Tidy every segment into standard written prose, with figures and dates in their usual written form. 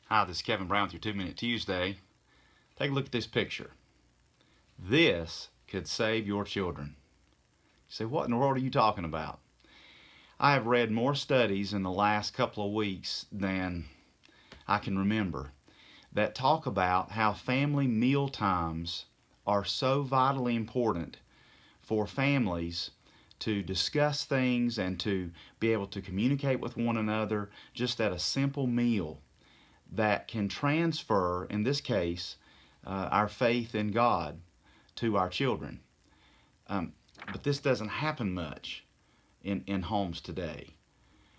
Hi, this is Kevin Brown with your 2 Minute Tuesday. Take a look at this picture. This could save your children. You say, what in the world are you talking about? I have read more studies in the last couple of weeks than I can remember that talk about how family meal times are so vitally important for families to discuss things and to be able to communicate with one another just at a simple meal that can transfer, in this case, our faith in God to our children. But this doesn't happen much in homes today.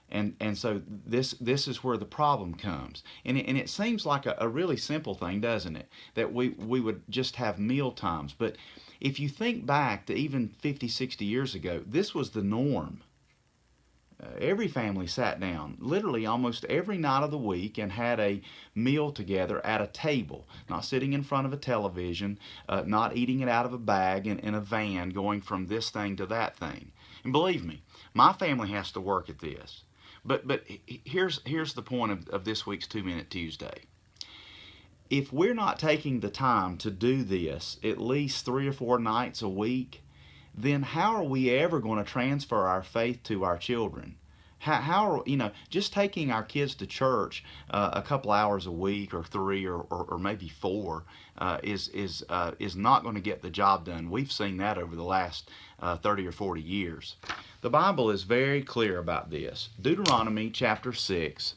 And so this is where the problem comes. And it seems like a really simple thing, doesn't it? That we would just have meal times. But if you think back to even 50, 60 years ago, this was the norm. Every family sat down literally almost every night of the week and had a meal together at a table, not sitting in front of a television, not eating it out of a bag in a van, going from this thing to that thing. And believe me, my family has to work at this. But here's the point of this week's 2 Minute Tuesday. If we're not taking the time to do this at least 3 or 4 nights a week, then how are we ever going to transfer our faith to our children? How are, just taking our kids to church a couple hours a week or 3 or maybe 4 is not going to get the job done. We've seen that over the last 30 or 40 years. The Bible is very clear about this. Deuteronomy chapter 6,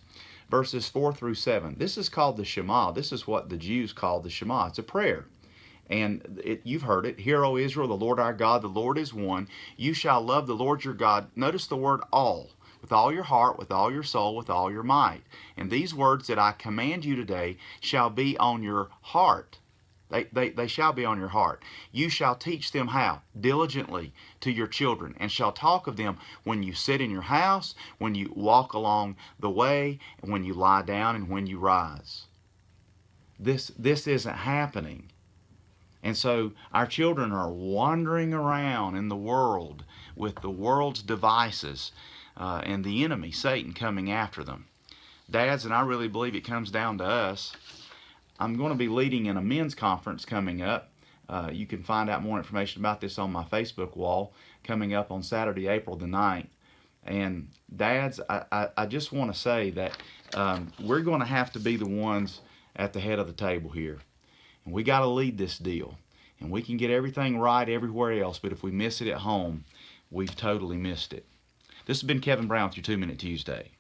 verses 4 through 7. This is called the Shema. This is what the Jews call the Shema. It's a prayer. And you've heard it. Hear, O Israel, the Lord our God, the Lord is one. You shall love the Lord your God. Notice the word all. With all your heart, with all your soul, with all your might. And these words that I command you today shall be on your heart. They shall be on your heart. You shall teach them how? Diligently to your children, and shall talk of them when you sit in your house, when you walk along the way, and when you lie down, and when you rise. This isn't happening. And so our children are wandering around in the world with the world's devices and the enemy, Satan, coming after them. Dads, and I really believe it comes down to us. I'm going to be leading in a men's conference coming up. You can find out more information about this on my Facebook wall coming up on Saturday, April the 9th. And dads, I just want to say that we're going to have to be the ones at the head of the table here. And we got to lead this deal. And we can get everything right everywhere else, but if we miss it at home, we've totally missed it. This has been Kevin Brown with your 2 Minute Tuesday.